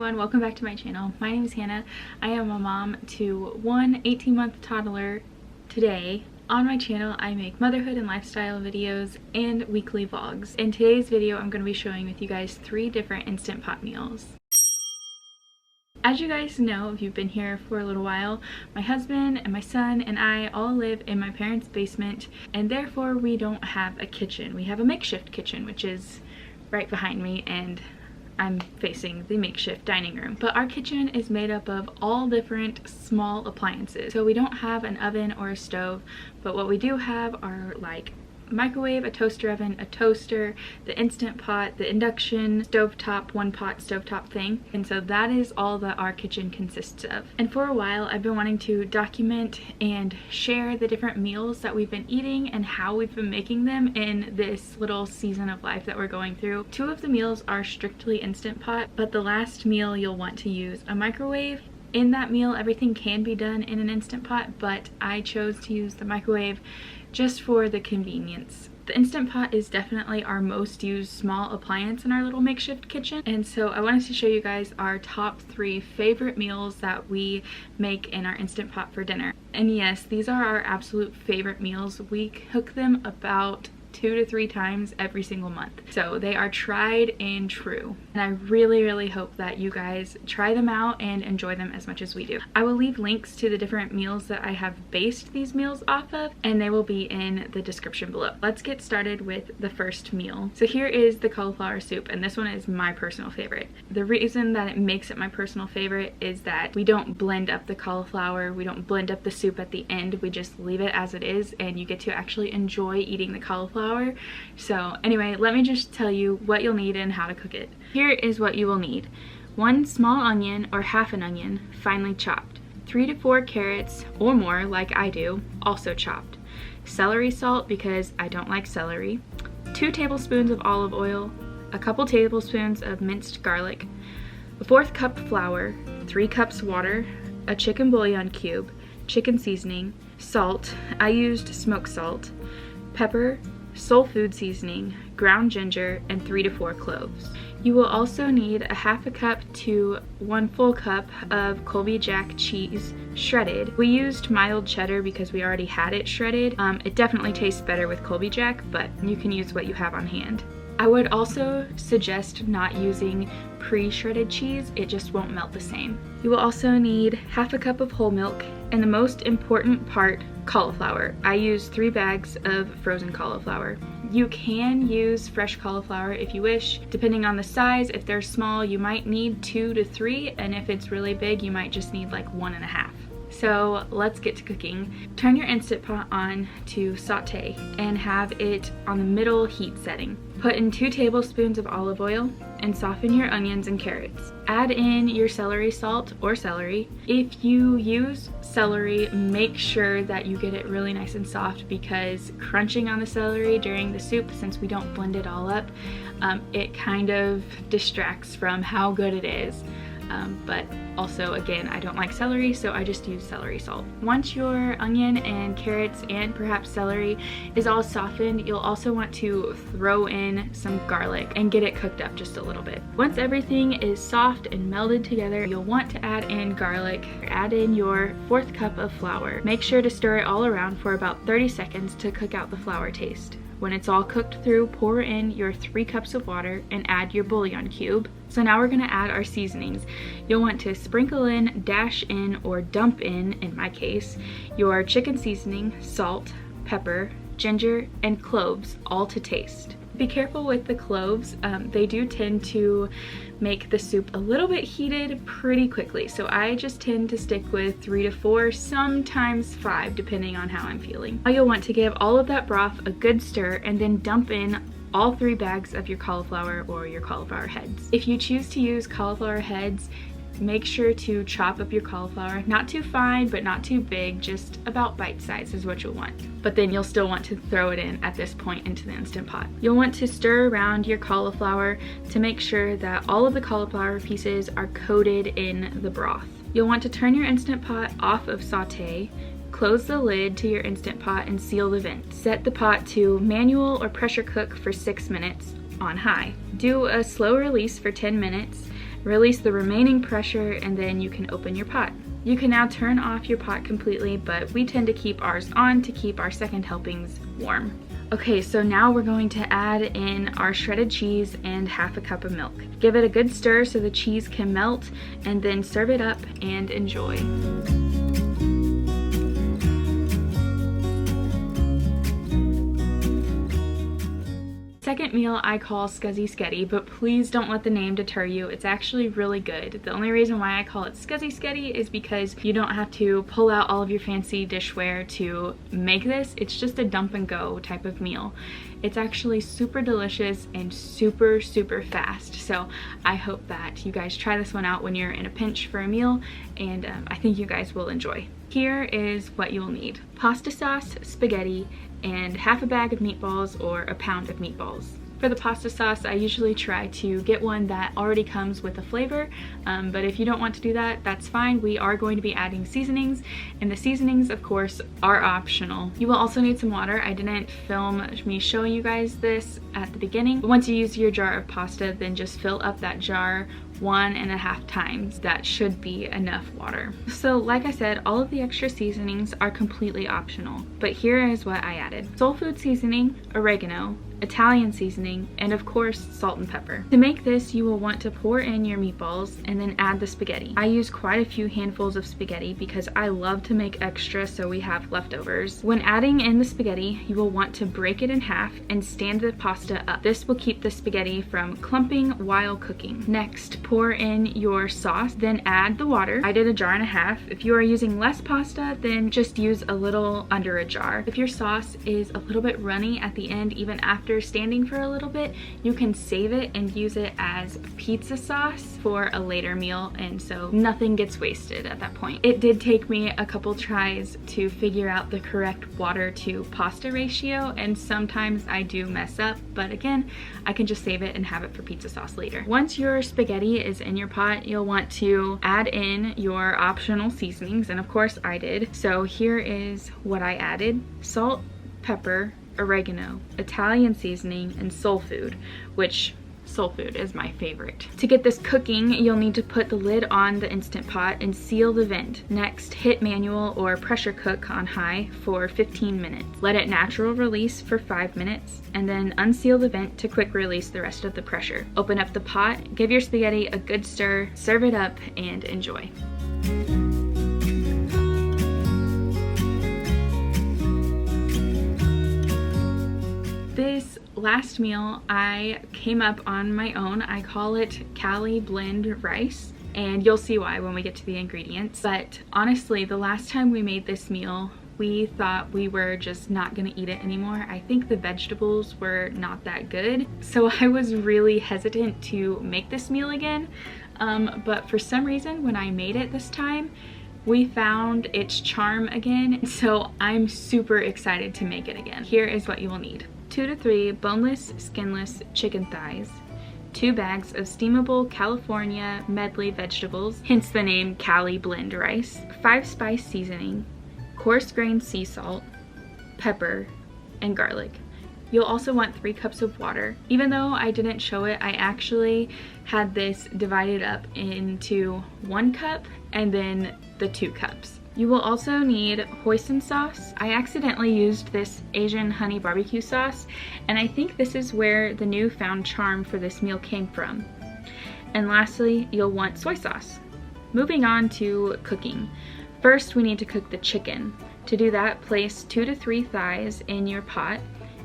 Welcome back to my channel. My name is Hannah. I am a mom to one 18-month toddler. Today on my channel I make motherhood and lifestyle videos and weekly vlogs. In today's video I'm going to be showing with you guys 3 different Instant Pot meals. As you guys know, if you've been here for a little while, my husband and my son and I all live in my parents' basement, and therefore we don't have a kitchen. We have a makeshift kitchen, which is right behind me, and I'm facing the makeshift dining room. But our kitchen is made up of all different small appliances. So we don't have an oven or a stove, but what we do have are like microwave, a toaster oven, a toaster, the Instant Pot, the induction stovetop, one pot stovetop thing. And so that is all that our kitchen consists of. And for a while I've been wanting to document and share the different meals that we've been eating and how we've been making them in this little season of life that we're going through. 2 of the meals are strictly Instant Pot, but the last meal you'll want to use a microwave. In that meal everything can be done in an Instant Pot, but I chose to use the microwave just for the convenience. The Instant Pot is definitely our most used small appliance in our little makeshift kitchen, and so I wanted to show you guys our top 3 favorite meals that we make in our Instant Pot for dinner. And yes, these are our absolute favorite meals. We cook them about 2 to 3 times every single month. So they are tried and true. And I really hope that you guys try them out and enjoy them as much as we do. I will leave links to the different meals that I have based these meals off of, and they will be in the description below. Let's get started with the first meal. So here is the cauliflower soup, and this one is my personal favorite. The reason that it makes it my personal favorite is that we don't blend up the cauliflower, we don't blend up the soup at the end, we just leave it as it is, and you get to actually enjoy eating the cauliflower. So anyway, let me just tell you what you'll need and how to cook it. Here is what you will need. 1 small onion or half an onion, finely chopped. 3 to 4 carrots or more, like I do, also chopped. Celery salt, because I don't like celery. 2 tablespoons of olive oil. A couple tablespoons of minced garlic. A 1/4 cup flour. 3 cups water. A chicken bouillon cube. Chicken seasoning. Salt. I used smoked salt. Pepper. Soul food seasoning, ground ginger, and 3 to 4 cloves. You will also need a 1/2 cup to 1 full cup of Colby Jack cheese, shredded. We used mild cheddar because we already had it shredded. It definitely tastes better with Colby Jack, but you can use what you have on hand. I would also suggest not using pre-shredded cheese, it just won't melt the same. You will also need 1/2 cup of whole milk, and the most important part, cauliflower. I use 3 bags of frozen cauliflower. You can use fresh cauliflower if you wish. Depending on the size, if they're small you might need 2 to 3, and if it's really big you might just need like 1.5. So let's get to cooking. Turn your Instant Pot on to saute and have it on the middle heat setting. Put in 2 tablespoons of olive oil and soften your onions and carrots. Add in your celery salt or celery. If you use celery, make sure that you get it really nice and soft, because crunching on the celery during the soup, since we don't blend it all up, it kind of distracts from how good it is. But also, again, I don't like celery, so I just use celery salt. Once your onion and carrots and perhaps celery is all softened, you'll also want to throw in some garlic and get it cooked up just a little bit. Once everything is soft and melded together, you'll want to add in garlic. Add in your 1/4 cup of flour. Make sure to stir it all around for about 30 seconds to cook out the flour taste. When it's all cooked through, pour in your 3 cups of water and add your bouillon cube. So now we're gonna add our seasonings. You'll want to sprinkle in, dash in, or dump in my case, your chicken seasoning, salt, pepper, ginger, and cloves, all to taste. Be careful with the cloves. They do tend to make the soup a little bit heated pretty quickly, so I just tend to stick with 3 to 4, sometimes 5, depending on how I'm feeling. Now you'll want to give all of that broth a good stir and then dump in all 3 bags of your cauliflower or your cauliflower heads. If you choose to use cauliflower heads, make sure to chop up your cauliflower. Not too fine, but not too big, just about bite size is what you'll want. But then you'll still want to throw it in at this point into the Instant Pot. You'll want to stir around your cauliflower to make sure that all of the cauliflower pieces are coated in the broth. You'll want to turn your Instant Pot off of saute, close the lid to your Instant Pot, and seal the vent. Set the pot to manual or pressure cook for 6 minutes on high. Do a slow release for 10 minutes Release the remaining pressure, and then you can open your pot. You can now turn off your pot completely, but we tend to keep ours on to keep our second helpings warm. Okay, so now we're going to add in our shredded cheese and half a cup of milk. Give it a good stir so the cheese can melt, and then serve it up and enjoy. Second meal I call Scuzzy Sketty, but please don't let the name deter you. It's actually really good. The only reason why I call it Scuzzy Sketty is because you don't have to pull out all of your fancy dishware to make this. It's just a dump and go type of meal. It's actually super delicious and super fast. So I hope that you guys try this one out when you're in a pinch for a meal, and I think you guys will enjoy. Here is what you'll need: pasta sauce, spaghetti, and half a bag of meatballs or a pound of meatballs. For the pasta sauce, I usually try to get one that already comes with a flavor, but if you don't want to do that, that's fine. We are going to be adding seasonings, and the seasonings, of course, are optional. You will also need some water. I didn't film me showing you guys this at the beginning. But once you use your jar of pasta, then just fill up that jar 1.5 times. That should be enough water. So like I said, all of the extra seasonings are completely optional, but here is what I added: soul food seasoning, oregano, Italian seasoning, and of course salt and pepper. To make this, you will want to pour in your meatballs and then add the spaghetti. I use quite a few handfuls of spaghetti because I love to make extra so we have leftovers. When adding in the spaghetti, you will want to break it in half and stand the pasta up. This will keep the spaghetti from clumping while cooking. Next, pour in your sauce, then add the water. I did 1.5 jars. If you are using less pasta, then just use a little under a jar. If your sauce is a little bit runny at the end, even after standing for a little bit, you can save it and use it as pizza sauce for a later meal, and so nothing gets wasted at that point. It did take me a couple tries to figure out the correct water to pasta ratio, and sometimes I do mess up, but again, I can just save it and have it for pizza sauce later. Once your spaghetti is in your pot, you'll want to add in your optional seasonings, and of course I did. So here is what I added: salt, pepper, oregano, Italian seasoning, and soul food, which soul food is my favorite. To get this cooking, you'll need to put the lid on the Instant Pot and seal the vent. Next, hit manual or pressure cook on high for 15 minutes. Let it natural release for 5 minutes, and then unseal the vent to quick release the rest of the pressure. Open up the pot, give your spaghetti a good stir, serve it up, and enjoy. This last meal I came up on my own. I call it Cali blend rice, and you'll see why when we get to the ingredients. But honestly, the last time we made this meal, we thought we were just not gonna eat it anymore. I think the vegetables were not that good, so I was really hesitant to make this meal again. But for some reason, when I made it this time, we found its charm again, so I'm super excited to make it again. Here is what you will need: 2 to 3 boneless, skinless chicken thighs, 2 bags of steamable California medley vegetables, hence the name Cali blend rice, 5 spice seasoning, coarse grained sea salt, pepper, and garlic. You'll also want 3 cups of water. Even though I didn't show it, I actually had this divided up into 1 cup and then the 2 cups. You will also need hoisin sauce. I accidentally used this Asian honey barbecue sauce, and I think this is where the newfound charm for this meal came from. And lastly, you'll want soy sauce. Moving on to cooking. First, we need to cook the chicken. To do that, place 2 to 3 thighs in your pot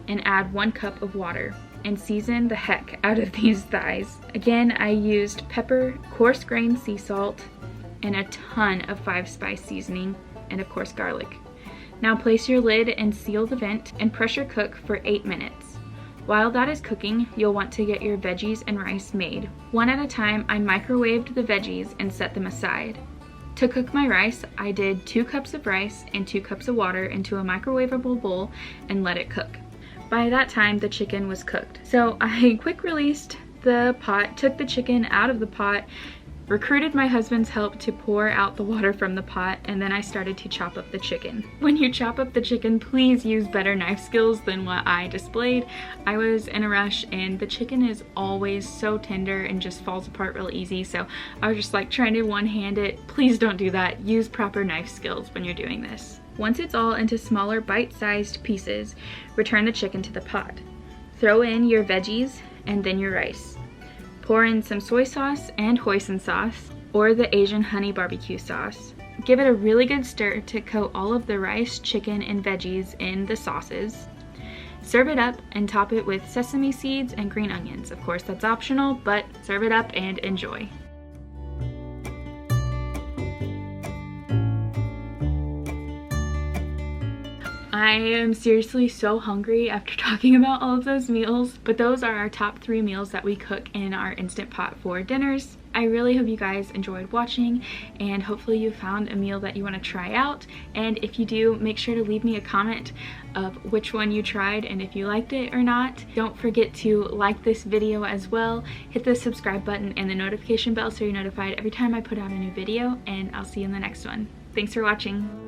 and add 1 cup of water, and season the heck out of these thighs. Again, I used pepper, coarse grained sea salt, and a ton of 5 spice seasoning, and of course garlic. Now place your lid and seal the vent and pressure cook for 8 minutes. While that is cooking, you'll want to get your veggies and rice made. One at a time, I microwaved the veggies and set them aside. To cook my rice, I did 2 cups of rice and 2 cups of water into a microwavable bowl and let it cook. By that time, the chicken was cooked. So I quick released the pot, took the chicken out of the pot, recruited my husband's help to pour out the water from the pot, and then I started to chop up the chicken. When you chop up the chicken, please use better knife skills than what I displayed. I was in a rush and the chicken is always so tender and just falls apart real easy, so I was just like trying to one-hand it. Please don't do that. Use proper knife skills when you're doing this. Once it's all into smaller bite-sized pieces, return the chicken to the pot. Throw in your veggies and then your rice. Pour in some soy sauce and hoisin sauce, or the Asian honey barbecue sauce. Give it a really good stir to coat all of the rice, chicken, and veggies in the sauces. Serve it up and top it with sesame seeds and green onions. Of course, that's optional, but serve it up and enjoy. I am seriously so hungry after talking about all of those meals, but those are our top 3 meals that we cook in our Instant Pot for dinners. I really hope you guys enjoyed watching, and hopefully you found a meal that you want to try out. And if you do, make sure to leave me a comment of which one you tried and if you liked it or not. Don't forget to like this video as well. Hit the subscribe button and the notification bell so you're notified every time I put out a new video, and I'll see you in the next one. Thanks for watching.